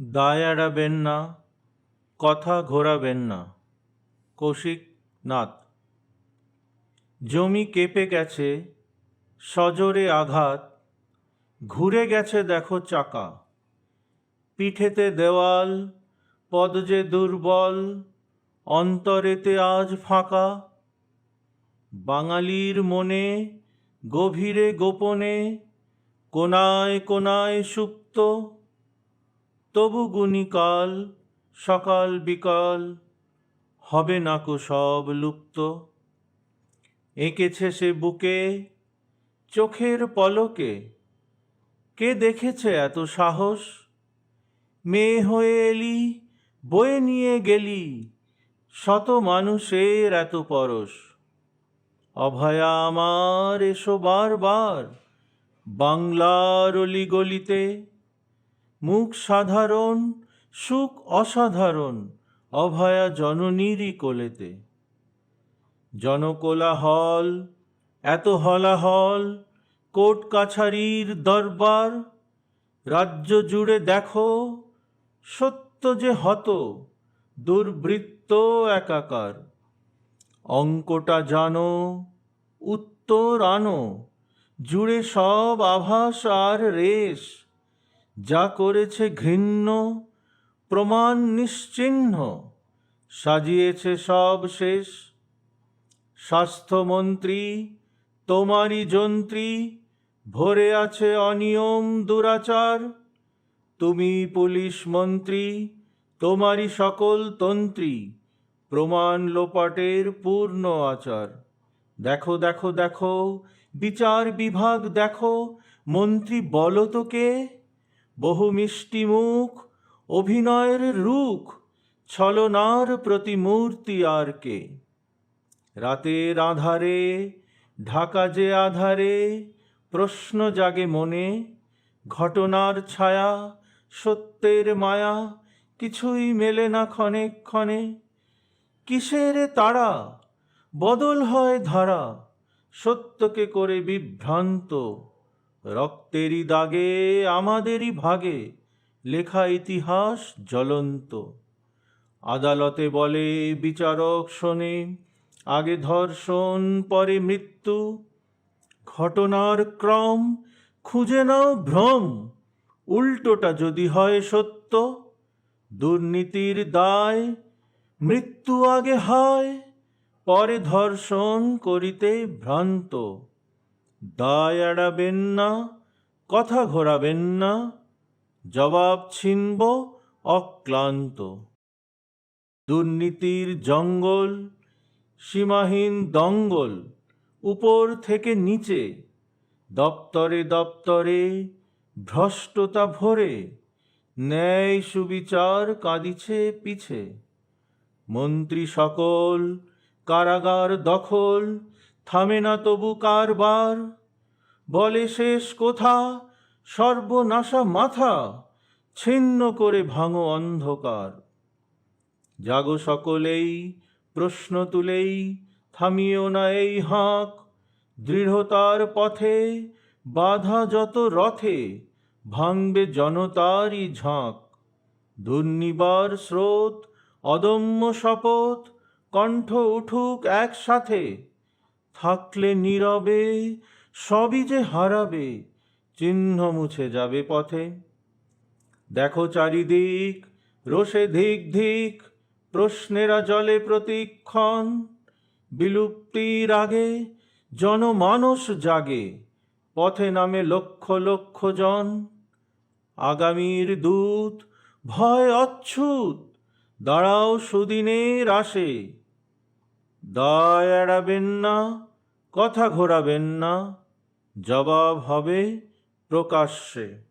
দায় এড়াবেন না, কথা ঘোরাবেন না। কৌশিক নাথ। জমি কেঁপে গেছে, সজোরে আঘাত, ঘুরে গেছে দেখো চাকা। পিঠেতে দেওয়াল, পদ যে দুর্বল, অন্তরেতে আজ ফাঁকা। বাঙালির মনে গভীরে গোপনে, কোনায় কোনায় সুপ্ত, তবু গুণিকাল সকাল বিকাল, হবে নাকো সব লুপ্ত। এঁকেছে সে বুকে চোখের পলকে, কে দেখেছে এত সাহস? মেয়ে হয়ে এলি, বয়ে নিয়ে গেলি, শত মানুষের এত পরশ। অভয়া আমার এসো বারবার, বাংলার অলিগলিতে। মুখ সাধারণ, সুখ অসাধারণ, অভয়া জননীরই কোলেতে। জনকোলাহল, এত হলাহল, কোর্ট কাছারির দরবার। রাজ্য জুড়ে দেখো, সত্য যে হত, দুর্বৃত্ত একাকার। অঙ্কটা জানো, উত্তর আনো, জুড়ে সব আভাস আর রেশ। যা করেছে ঘৃণ্য, প্রমাণ নিশ্চিহ্ন, সাজিয়েছে সব শেষ। স্বাস্থ্যমন্ত্রী তোমারই যন্ত্রী, ভরে আছে অনিয়ম দুরাচার। তুমি পুলিশ মন্ত্রী, তোমারই সকল তন্ত্রী, প্রমাণ লোপাটের পূর্ণ আচার। দেখো দেখো দেখো, বিচার বিভাগ দেখো, মন্ত্রী বলো তো কে? বহু মিষ্টি মুখ, অভিনয়ের রুখ, ছলনার প্রতিমূর্তি আর কে? রাতের আধারে, ঢাকা যে আধারে, প্রশ্ন জাগে মনে। ঘটনার ছায়া, সত্যের মায়া, কিছুই মেলে না ক্ষণে ক্ষণে। কিসের তাড়া, বদল হয় ধারা, সত্যকে করে বিভ্রান্ত। রক্তেরই দাগে, আমাদেরই ভাগে, লেখা ইতিহাস জ্বলন্ত। আদালতে বলে বিচারক শোনে, আগে ধর্ষণ পরে মৃত্যু। ঘটনার ক্রম, খুঁজে নাও ভ্রম, উল্টোটা যদি হয় সত্য। দুর্নীতির দায়, মৃত্যু আগে হয়, পরে ধর্ষণ করিতে ভ্রান্ত। দায় এড়াবেন না, কথা ঘোরাবেন না, জবাব ছিনব অক্লান্ত। দুর্নীতির জঙ্গল, সীমাহীন দঙ্গল, উপর থেকে নিচে, দপ্তরে দপ্তরে ভ্রষ্টতা ভরে। ন্যায় সুবিচার কাঁদিছে পিছে। মন্ত্রী সকল, কারাগার দখল, থামে না তবু কারবার। বলে শেষ কোথা, সর্বনাশা মাথা, ছিন্ন করে ভাঙো অন্ধকার। জাগো সকলেই, প্রশ্ন তুলেই, থামিও না এই হাঁক। দৃঢ়তার পথে, বাধা যত রথে, ভাঙবে জনতারই ঝাঁক। দুর্নিবার স্রোত, অদম্য শপথ, কণ্ঠ উঠুক একসাথে। থাকলে নীরবে, সবই যে হারাবে, চিহ্ন মুছে যাবে পথে। দেখো চারিদিক, রোষে ধিক ধিক, প্রশ্নেরা জলে প্রতিক্ষণ। বিলুপ্তির আগে, জনমানস জাগে, পথে নামে লক্ষ লক্ষ জন। আগামীর দূত, ভয় অচ্ছুত, দাঁড়াও সুদিনের আসে। দায় এড়াবেন না, কথা ঘোরাবেন না, জবাব হবে প্রকাশ্যে।